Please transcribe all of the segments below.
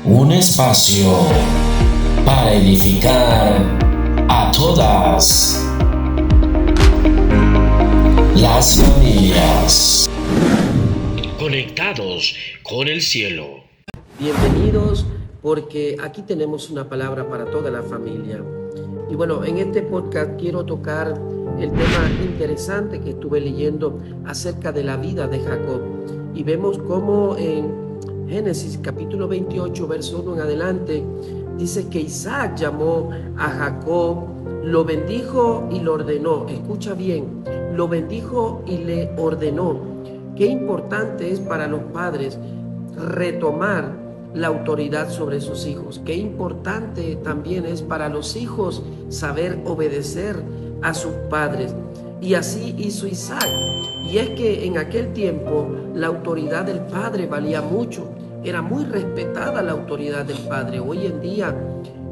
Un espacio para edificar a todas las familias. Conectados con el cielo. Bienvenidos, porque aquí tenemos una palabra para toda la familia. Y bueno, en este podcast quiero tocar el tema interesante que estuve leyendo acerca de la vida de Jacob. Y vemos cómo en Génesis capítulo 28, verso 1 en adelante, dice que Isaac llamó a Jacob, lo bendijo y lo ordenó. Escucha bien, lo bendijo y le ordenó. Qué importante es para los padres retomar la autoridad sobre sus hijos. Qué importante también es para los hijos saber obedecer a sus padres. Y así hizo Isaac. Y es que en aquel tiempo la autoridad del padre valía mucho. Era muy respetada la autoridad del padre. Hoy en día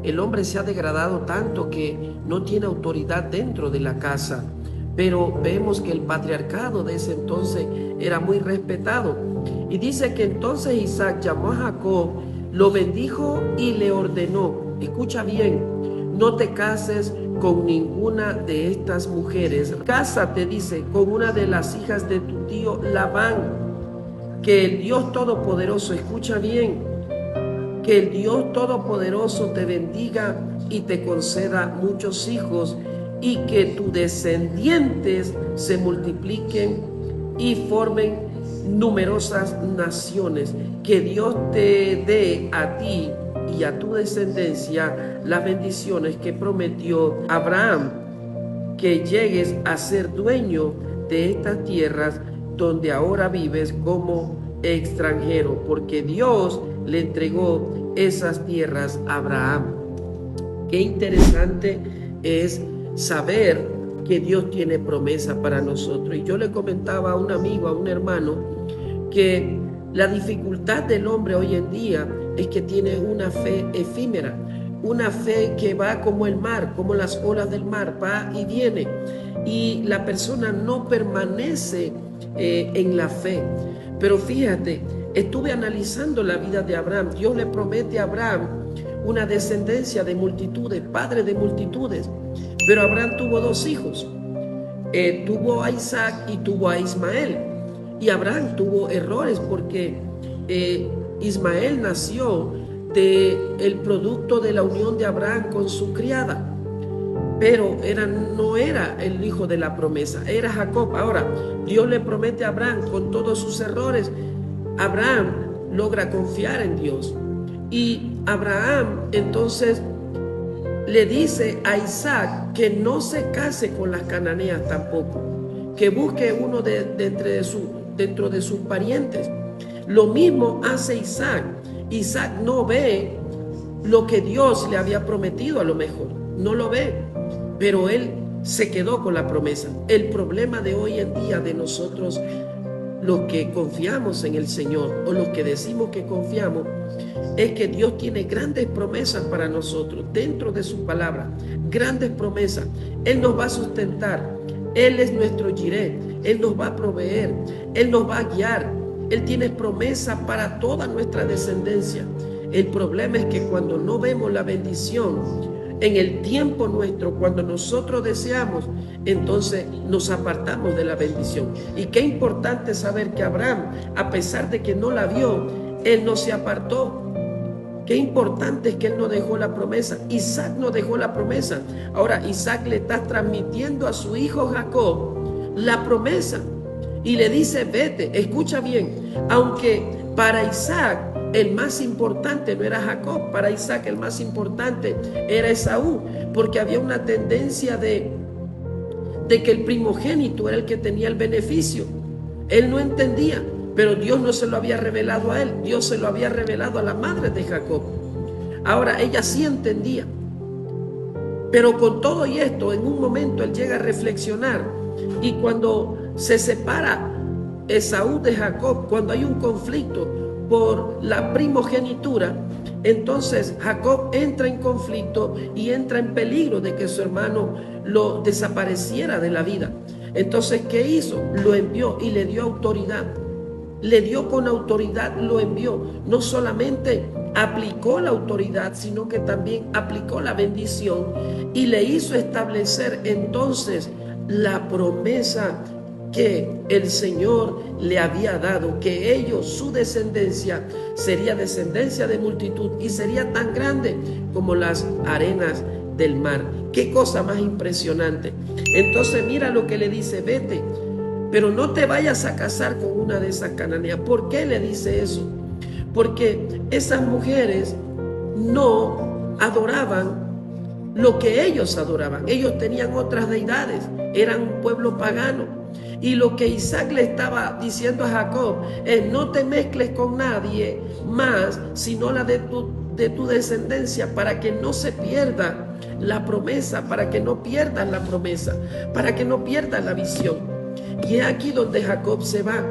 el hombre se ha degradado tanto que no tiene autoridad dentro de la casa. Pero vemos que el patriarcado de ese entonces era muy respetado. Y dice que entonces Isaac llamó a Jacob, lo bendijo y le ordenó. Escucha bien, no te cases con ninguna de estas mujeres. Cásate, dice, con una de las hijas de tu tío Labán. Que el Dios Todopoderoso, escucha bien, que el Dios Todopoderoso te bendiga y te conceda muchos hijos y que tus descendientes se multipliquen y formen numerosas naciones. Que Dios te dé a ti y a tu descendencia las bendiciones que prometió Abraham, que llegues a ser dueño de estas tierras donde ahora vives como extranjero, porque Dios le entregó esas tierras a Abraham. Qué interesante es saber que Dios tiene promesa para nosotros. Y yo le comentaba a un amigo, a un hermano, que la dificultad del hombre hoy en día es que tiene una fe efímera, una fe que va como el mar, como las olas del mar, va y viene, y la persona no permanece en la fe. Pero fíjate, estuve analizando la vida de Abraham. Dios le promete a Abraham una descendencia de multitudes, padre de multitudes. Pero Abraham tuvo dos hijos, tuvo a Isaac y tuvo a Ismael. Y Abraham tuvo errores porque Ismael nació del producto de la unión de Abraham con su criada. Pero no era el hijo de la promesa, era Jacob. Ahora, Dios le promete a Abraham con todos sus errores. Abraham logra confiar en Dios. Y Abraham entonces le dice a Isaac que no se case con las cananeas tampoco, que busque uno dentro de sus parientes. Lo mismo hace Isaac. Isaac no ve lo que Dios le había prometido, a lo mejor no lo ve, pero él se quedó con la promesa. El problema de hoy en día de nosotros, los que confiamos en el Señor o los que decimos que confiamos, es que Dios tiene grandes promesas para nosotros dentro de su palabra, grandes promesas. Él nos va a sustentar, Él es nuestro Jireh, Él nos va a proveer, Él nos va a guiar. Él tiene promesa para toda nuestra descendencia. El problema es que cuando no vemos la bendición en el tiempo nuestro, cuando nosotros deseamos, entonces nos apartamos de la bendición. Y qué importante saber que Abraham, a pesar de que no la vio, él no se apartó. Qué importante es que él no dejó la promesa. Isaac no dejó la promesa. Ahora Isaac le está transmitiendo a su hijo Jacob la promesa y le dice: vete. Escucha bien, aunque para Isaac el más importante no era Jacob, para Isaac el más importante era Esaú, porque había una tendencia de que el primogénito era el que tenía el beneficio. Él no entendía, pero Dios no se lo había revelado a él, Dios se lo había revelado a la madre de Jacob. Ahora ella sí entendía, pero con todo y esto, en un momento él llega a reflexionar, y cuando se separa Esaú de Jacob, cuando hay un conflicto por la primogenitura, entonces Jacob entra en conflicto y entra en peligro de que su hermano lo desapareciera de la vida. Entonces, ¿qué hizo? Lo envió y le dio autoridad. le dio con autoridad, lo envió. No solamente aplicó la autoridad, sino que también aplicó la bendición y le hizo establecer entonces la promesa que el Señor le había dado, que ellos, su descendencia, sería descendencia de multitud y sería tan grande como las arenas del mar. Qué cosa más impresionante. Entonces mira lo que le dice: vete, pero no te vayas a casar con una de esas cananeas. ¿Por qué le dice eso? Porque esas mujeres no adoraban lo que ellos adoraban. Ellos tenían otras deidades, eran un pueblo pagano. Y lo que Isaac le estaba diciendo a Jacob es: no te mezcles con nadie más, sino la de tu descendencia, para que no se pierda la promesa, para que no pierdas la promesa, para que no pierdas la visión. Y es aquí donde Jacob se va.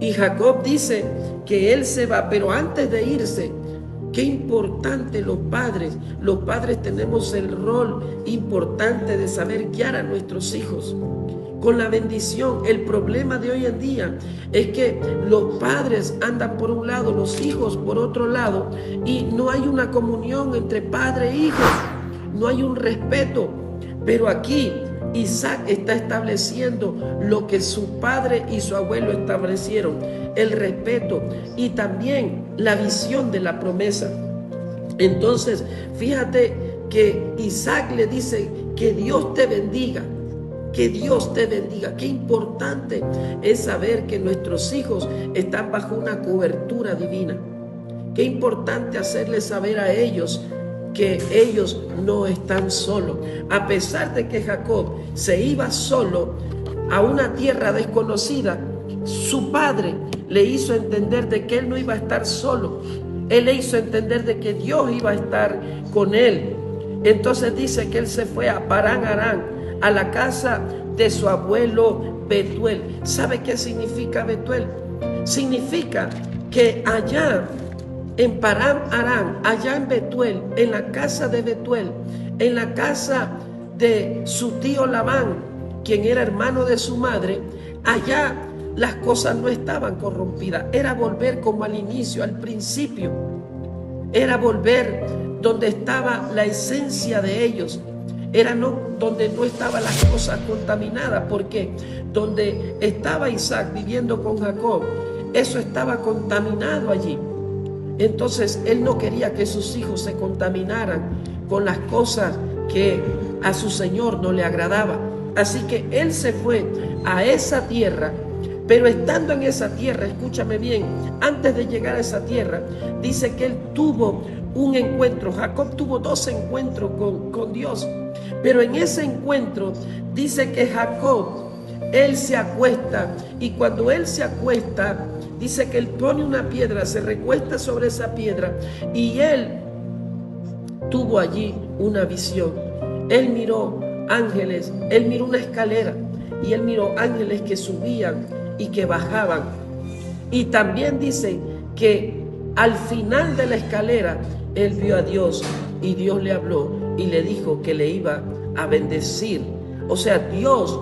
Y Jacob dice que él se va, pero antes de irse, qué importante los padres tenemos el rol importante de saber guiar a nuestros hijos con la bendición. El problema de hoy en día es que los padres andan por un lado, los hijos por otro lado, y no hay una comunión entre padre e hijos, no hay un respeto. Pero aquí Isaac está estableciendo lo que su padre y su abuelo establecieron, el respeto y también la visión de la promesa. Entonces, fíjate que Isaac le dice: que Dios te bendiga. Que Dios te bendiga. Qué importante es saber que nuestros hijos están bajo una cobertura divina. Qué importante hacerles saber a ellos que ellos no están solos. A pesar de que Jacob se iba solo a una tierra desconocida, su padre le hizo entender de que él no iba a estar solo. Él le hizo entender de que Dios iba a estar con él. Entonces dice que él se fue a Parán Arán, a la casa de su abuelo Betuel. ¿Sabe qué significa Betuel? Significa que allá en Parán Arán, allá en Betuel, en la casa de Betuel, en la casa de su tío Labán, quien era hermano de su madre, allá las cosas no estaban corrompidas. Era volver como al inicio, al principio. Era volver donde estaba la esencia de ellos. Era donde no estaban las cosas contaminadas, porque donde estaba Isaac viviendo con Jacob, eso estaba contaminado allí. Entonces él no quería que sus hijos se contaminaran con las cosas que a su señor no le agradaba. Así que él se fue a esa tierra. Pero estando en esa tierra, escúchame bien, antes de llegar a esa tierra, dice que él tuvo un encuentro. Jacob tuvo 2 encuentros con Dios. Pero en ese encuentro dice que Jacob, él se acuesta, y cuando él se acuesta, dice que él pone una piedra, se recuesta sobre esa piedra, y él tuvo allí una visión. Él miró ángeles, él miró una escalera, y él miró ángeles que subían y que bajaban. Y también dice que al final de la escalera él vio a Dios, y Dios le habló y le dijo que le iba a bendecir. O sea, Dios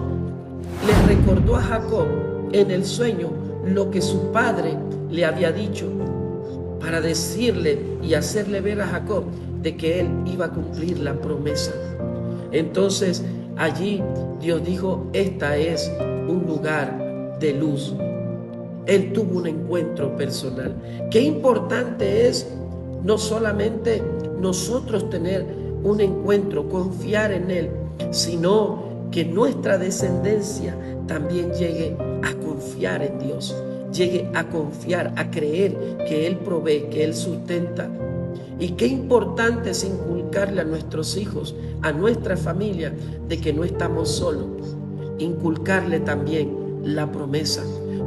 le recordó a Jacob en el sueño lo que su padre le había dicho, para decirle y hacerle ver a Jacob de que él iba a cumplir la promesa. Entonces allí Dios dijo: esta es un lugar de luz. Él tuvo un encuentro personal. Qué importante es no solamente nosotros tener un encuentro, confiar en Él, sino que nuestra descendencia también llegue a confiar en Dios, llegue a confiar, a creer que Él provee, que Él sustenta. Y qué importante es inculcarle a nuestros hijos, a nuestra familia, de que no estamos solos. Inculcarle también la promesa.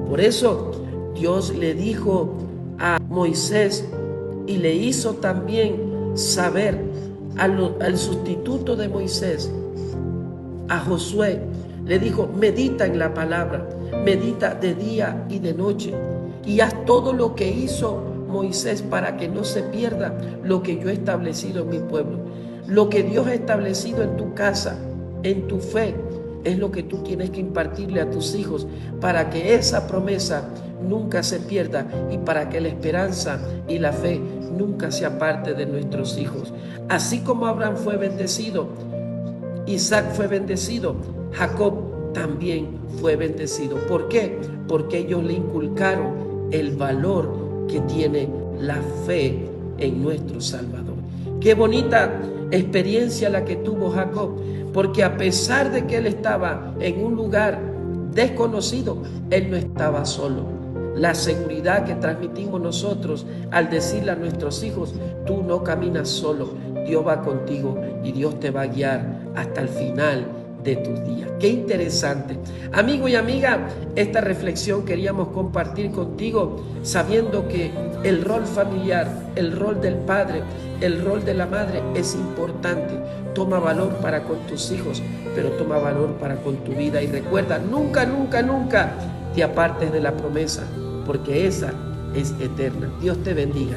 Por eso Dios le dijo a Moisés y le hizo también saber al sustituto de Moisés, a Josué, le dijo: medita en la palabra, medita de día y de noche, y haz todo lo que hizo Moisés para que no se pierda lo que yo he establecido en mi pueblo. Lo que Dios ha establecido en tu casa, en tu fe, es lo que tú tienes que impartirle a tus hijos para que esa promesa nunca se pierda y para que la esperanza y la fe nunca se aparte de nuestros hijos. Así como Abraham fue bendecido, Isaac fue bendecido, Jacob también fue bendecido. ¿Por qué? Porque ellos le inculcaron el valor que tiene la fe en nuestro Salvador. Qué bonita experiencia la que tuvo Jacob, porque a pesar de que él estaba en un lugar desconocido, él no estaba solo. La seguridad que transmitimos nosotros al decirle a nuestros hijos: tú no caminas solo, Dios va contigo y Dios te va a guiar hasta el final de tus días. Qué interesante. Amigo y amiga, esta reflexión queríamos compartir contigo, sabiendo que el rol familiar, el rol del padre, el rol de la madre es importante. Toma valor para con tus hijos, pero toma valor para con tu vida. Y recuerda, nunca, nunca, nunca te apartes de la promesa, porque esa es eterna. Dios te bendiga.